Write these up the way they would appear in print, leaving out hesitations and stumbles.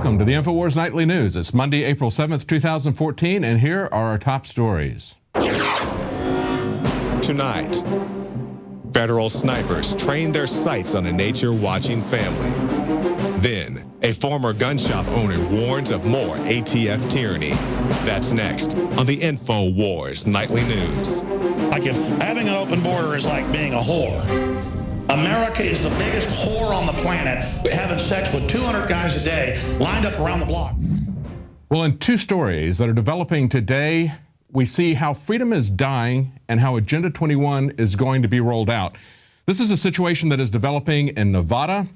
Welcome to the INFOWARS Nightly News. It's Monday, April 7th, 2014, and here are our top stories. Tonight, federal snipers train their sights on a nature-watching family. Then, a former gun shop owner warns of more ATF tyranny. That's next on the INFOWARS Nightly News. Like if having an open border is like being a whore. America is the biggest whore on the planet, having sex with 200 guys a day lined up around the block. Well, in two stories that are developing today, we see how freedom is dying and how Agenda 21 is going to be rolled out. This is a situation that is developing in Nevada.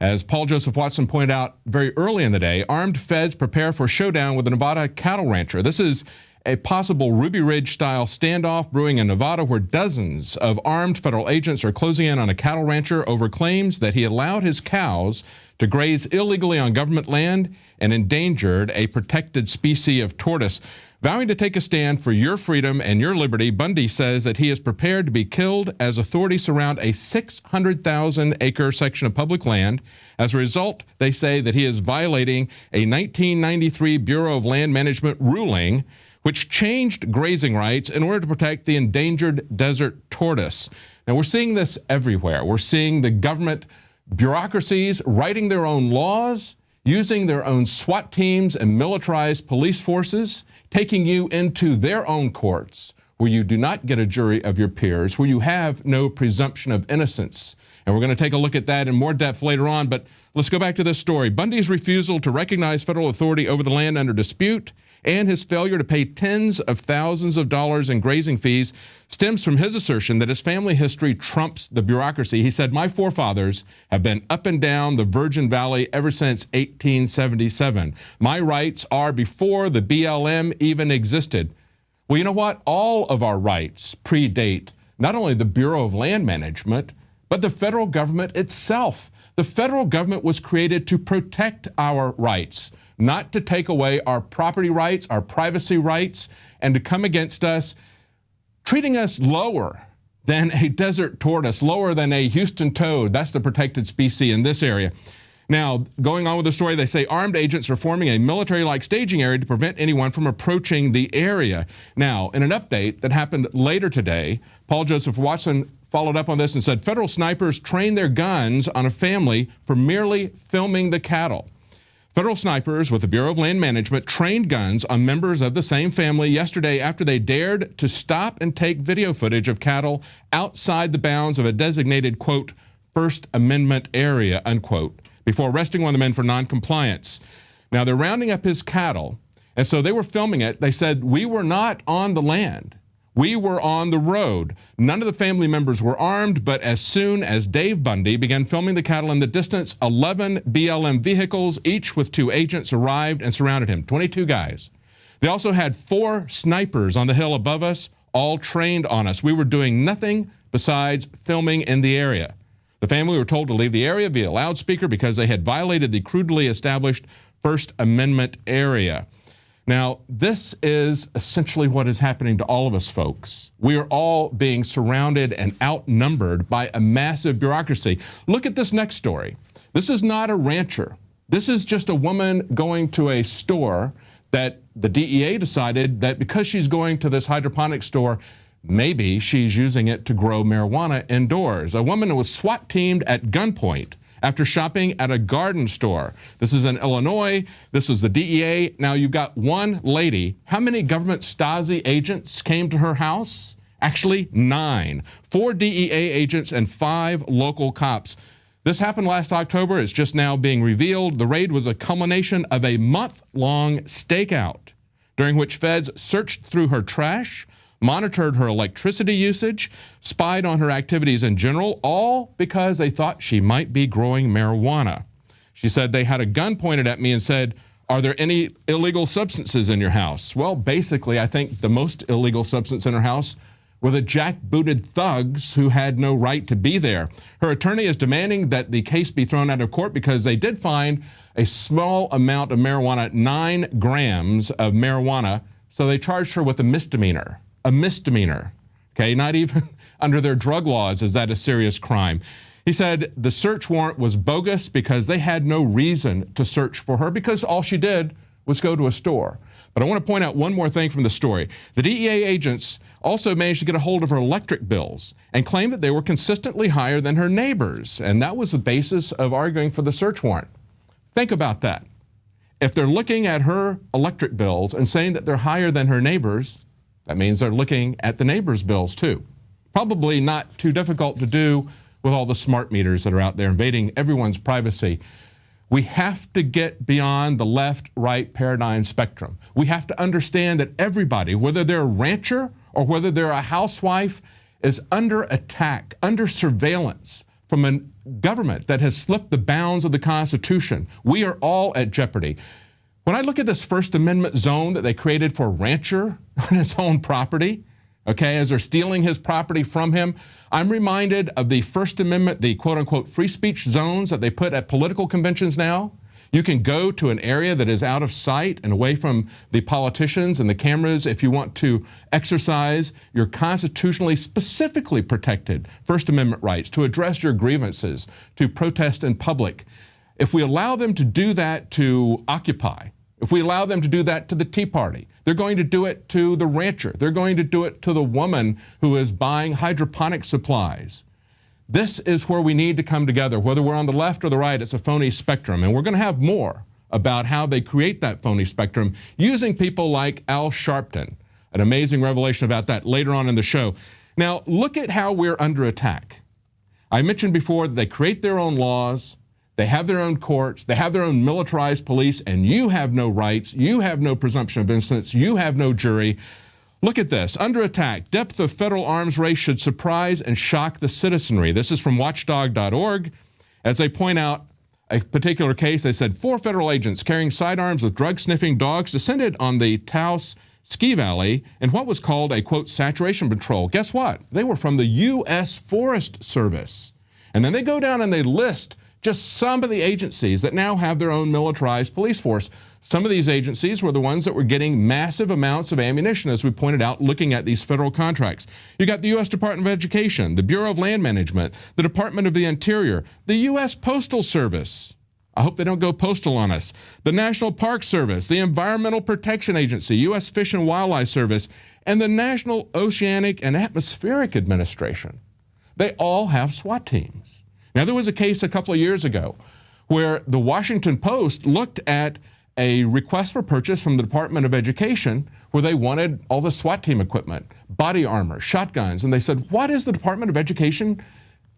As Paul Joseph Watson pointed out very early in the day, armed feds prepare for showdown with a Nevada cattle rancher. This is a possible Ruby Ridge-style standoff brewing in Nevada, where dozens of armed federal agents are closing in on a cattle rancher over claims that he allowed his cows to graze illegally on government land and endangered a protected species of tortoise. Vowing to take a stand for your freedom and your liberty, Bundy says that he is prepared to be killed as authorities surround a 600,000-acre section of public land. As a result, they say that he is violating a 1993 Bureau of Land Management ruling which changed grazing rights in order to protect the endangered desert tortoise. Now, we're seeing this everywhere. We're seeing the government bureaucracies writing their own laws, using their own SWAT teams and militarized police forces, taking you into their own courts, where you do not get a jury of your peers, where you have no presumption of innocence. And we're going to take a look at that in more depth later on, but let's go back to this story. Bundy's refusal to recognize federal authority over the land under dispute and his failure to pay tens of thousands of dollars in grazing fees stems from his assertion that his family history trumps the bureaucracy. He said, "My forefathers have been up and down the Virgin Valley ever since 1877. My rights are before the BLM even existed." Well, you know what? All of our rights predate not only the Bureau of Land Management, but the federal government itself. The federal government was created to protect our rights, not to take away our property rights, our privacy rights, and to come against us, treating us lower than a desert tortoise, lower than a Houston toad. That's the protected species in this area. Now, going on with the story, they say armed agents are forming a military-like staging area to prevent anyone from approaching the area. Now, in an update that happened later today, Paul Joseph Watson followed up on this and said federal snipers train their guns on a family for merely filming the cattle. Federal snipers with the Bureau of Land Management trained guns on members of the same family yesterday after they dared to stop and take video footage of cattle outside the bounds of a designated, quote, First Amendment area, unquote, before arresting one of the men for noncompliance. Now, they're rounding up his cattle, and so they were filming it. They said, "We were not on the land. We were on the road." None of the family members were armed, but as soon as Dave Bundy began filming the cattle in the distance, 11 BLM vehicles, each with 2 agents, arrived and surrounded him, 22 guys. They also had 4 snipers on the hill above us, all trained on us. We were doing nothing besides filming in the area. The family were told to leave the area via loudspeaker because they had violated the crudely established First Amendment area. Now, this is essentially what is happening to all of us, folks. We are all being surrounded and outnumbered by a massive bureaucracy. Look at this next story. This is not a rancher. This is just a woman going to a store that the DEA decided that because she's going to this hydroponic store, maybe she's using it to grow marijuana indoors. A woman who was SWAT teamed at gunpoint after shopping at a garden store. This is in Illinois. This was the DEA. Now you've got one lady. How many government Stasi agents came to her house? Actually, 9. 4 DEA agents and 5 local cops. This happened last October. It's just now being revealed. The raid was a culmination of a month-long stakeout, during which feds searched through her trash, monitored her electricity usage, spied on her activities in general, all because they thought she might be growing marijuana. She said, "They had a gun pointed at me and said, 'Are there any illegal substances in your house?' Well, basically, I think the most illegal substance in her house were the jackbooted thugs who had no right to be there." Her attorney is demanding that the case be thrown out of court because they did find a small amount of marijuana, 9 grams of marijuana, so they charged her with a misdemeanor. A misdemeanor, okay? Not even under their drug laws is that a serious crime. He said the search warrant was bogus because they had no reason to search for her because all she did was go to a store. But I want to point out one more thing from the story. The DEA agents also managed to get a hold of her electric bills and claimed that they were consistently higher than her neighbors. And that was the basis of arguing for the search warrant. Think about that. If they're looking at her electric bills and saying that they're higher than her neighbors, that means they're looking at the neighbors' bills too. Probably not too difficult to do with all the smart meters that are out there invading everyone's privacy. We have to get beyond the left-right paradigm spectrum. We have to understand that everybody, whether they're a rancher or whether they're a housewife, is under attack, under surveillance from a government that has slipped the bounds of the Constitution. We are all at jeopardy. When I look at this First Amendment zone that they created for a rancher on his own property, okay, as they're stealing his property from him, I'm reminded of the First Amendment, the quote-unquote free speech zones that they put at political conventions now. You can go to an area that is out of sight and away from the politicians and the cameras if you want to exercise your constitutionally specifically protected First Amendment rights, to address your grievances, to protest in public. If we allow them to do that to Occupy, if we allow them to do that to the Tea Party, they're going to do it to the rancher. They're going to do it to the woman who is buying hydroponic supplies. This is where we need to come together. Whether we're on the left or the right, it's a phony spectrum. And we're going to have more about how they create that phony spectrum using people like Al Sharpton. An amazing revelation about that later on in the show. Now, look at how we're under attack. I mentioned before that they create their own laws. They have their own courts, they have their own militarized police, and you have no rights, you have no presumption of innocence, you have no jury. Look at this. Under attack, depth of federal arms race should surprise and shock the citizenry. This is from watchdog.org. As they point out a particular case, they said 4 federal agents carrying sidearms with drug-sniffing dogs descended on the Taos Ski Valley in what was called a, quote, saturation patrol. Guess what? They were from the U.S. Forest Service. And then they go down and they list just some of the agencies that now have their own militarized police force. Some of these agencies were the ones that were getting massive amounts of ammunition, as we pointed out, looking at these federal contracts. You got the U.S. Department of Education, the Bureau of Land Management, the Department of the Interior, the U.S. Postal Service. I hope they don't go postal on us. The National Park Service, the Environmental Protection Agency, U.S. Fish and Wildlife Service, and the National Oceanic and Atmospheric Administration. They all have SWAT teams. Now, there was a case a couple of years ago where the Washington Post looked at a request for purchase from the Department of Education where they wanted all the SWAT team equipment, body armor, shotguns, and they said, what is the Department of Education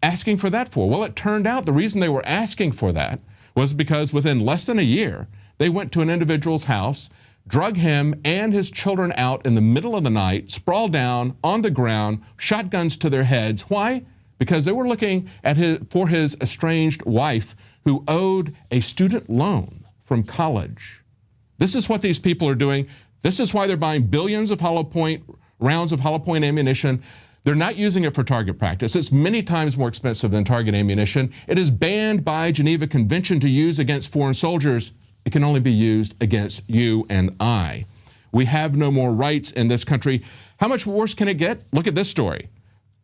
asking for that for? Well, it turned out the reason they were asking for that was because within less than a year, they went to an individual's house, drug him and his children out in the middle of the night, sprawled down on the ground, shotguns to their heads. Why? Because they were looking at for his estranged wife who owed a student loan from college. This is what these people are doing. This is why they're buying billions of rounds of hollow point ammunition. They're not using it for target practice. It's many times more expensive than target ammunition. It is banned by Geneva Convention to use against foreign soldiers. It can only be used against you and I. We have no more rights in this country. How much worse can it get? Look at this story.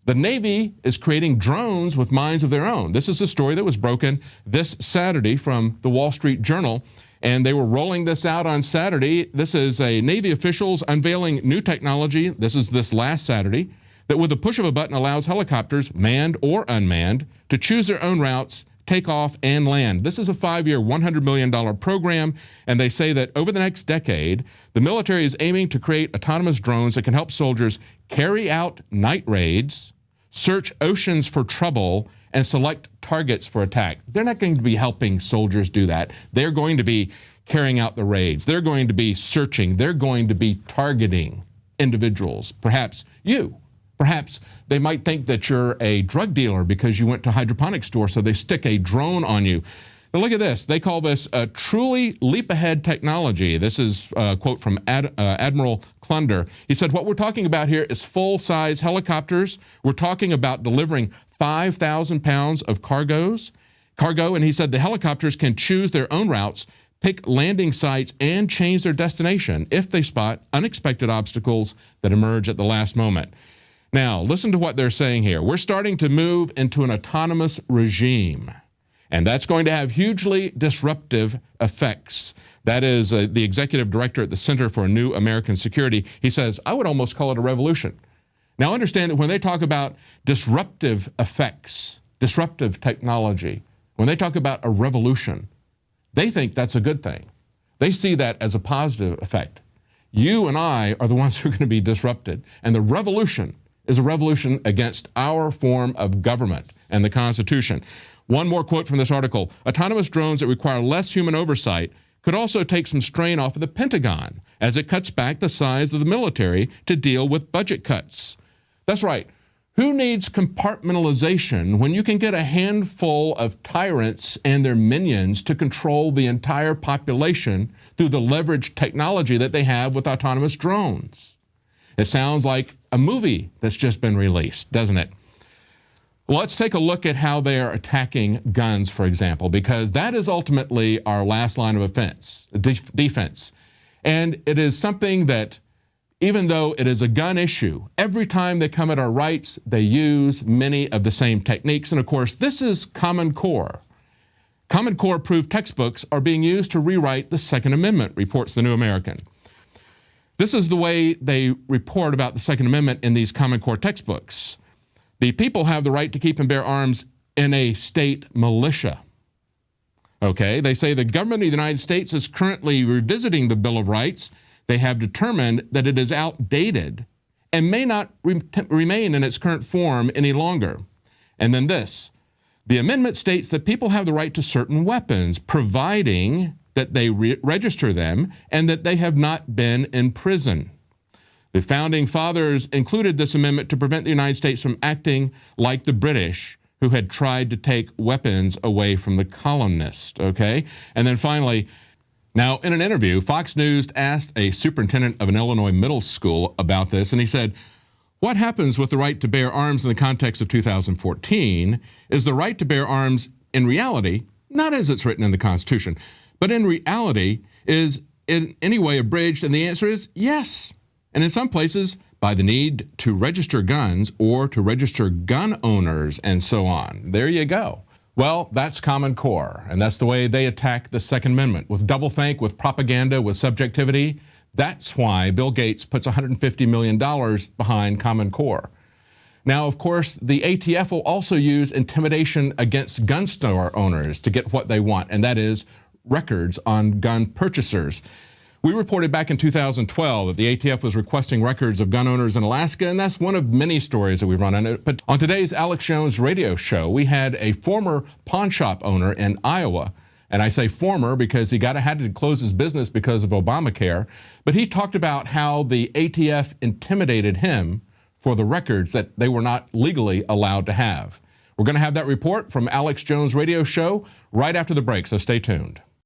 The Navy is creating drones with minds of their own. This is a story that was broken this Saturday from the Wall Street Journal, and they were rolling this out on Saturday. This is a Navy officials unveiling new technology. This is this last Saturday, that with the push of a button allows helicopters, manned or unmanned, to choose their own routes, take off, and land. This is a 5-year, $100 million program, and they say that over the next decade, the military is aiming to create autonomous drones that can help soldiers carry out night raids, search oceans for trouble, and select targets for attack. They're not going to be helping soldiers do that. They're going to be carrying out the raids. They're going to be searching. They're going to be targeting individuals, perhaps you. Perhaps they might think that you're a drug dealer because you went to a hydroponic store, so they stick a drone on you. Now look at this. They call this a truly leap-ahead technology. This is a quote from Admiral Clunder. He said, what we're talking about here is full-size helicopters. We're talking about delivering 5,000 pounds of cargo, and he said the helicopters can choose their own routes, pick landing sites, and change their destination if they spot unexpected obstacles that emerge at the last moment. Now, listen to what they're saying here. We're starting to move into an autonomous regime, and that's going to have hugely disruptive effects. That is the executive director at the Center for New American Security. He says, I would almost call it a revolution. Now, understand that when they talk about disruptive effects, disruptive technology, when they talk about a revolution, they think that's a good thing. They see that as a positive effect. You and I are the ones who are going to be disrupted, and the revolution is a revolution against our form of government and the Constitution. One more quote from this article. Autonomous drones that require less human oversight could also take some strain off of the Pentagon as it cuts back the size of the military to deal with budget cuts. That's right. Who needs compartmentalization when you can get a handful of tyrants and their minions to control the entire population through the leveraged technology that they have with autonomous drones? It sounds like a movie that's just been released, doesn't it? Well, let's take a look at how they are attacking guns, for example, because that is ultimately our last line of defense. And it is something that, even though it is a gun issue, every time they come at our rights, they use many of the same techniques. And of course, this is Common Core. Common Core approved textbooks are being used to rewrite the Second Amendment, reports the New American. This is the way they report about the Second Amendment in these Common Core textbooks. The people have the right to keep and bear arms in a state militia. Okay, they say the government of the United States is currently revisiting the Bill of Rights. They have determined that it is outdated and may not remain in its current form any longer. And then this, the amendment states that people have the right to certain weapons, providing that they register them and that they have not been in prison. The founding fathers included this amendment to prevent the United States from acting like the British, who had tried to take weapons away from the colonists, okay? And then finally, now in an interview, Fox News asked a superintendent of an Illinois middle school about this, and he said, what happens with the right to bear arms in the context of 2014 is the right to bear arms in reality, not as it's written in the Constitution, but in reality is in any way abridged, and the answer is yes. And in some places, by the need to register guns or to register gun owners and so on. There you go. Well, that's Common Core, and that's the way they attack the Second Amendment, with doublethink, with propaganda, with subjectivity. That's why Bill Gates puts $150 million behind Common Core. Now, of course, the ATF will also use intimidation against gun store owners to get what they want, and that is records on gun purchasers. We reported back in 2012 that the ATF was requesting records of gun owners in Alaska, and that's one of many stories that we've run on it. But on today's Alex Jones radio show, we had a former pawn shop owner in Iowa, and I say former because he had to close his business because of Obamacare, but he talked about how the ATF intimidated him for the records that they were not legally allowed to have. We're going to have that report from Alex Jones radio show right after the break, so stay tuned.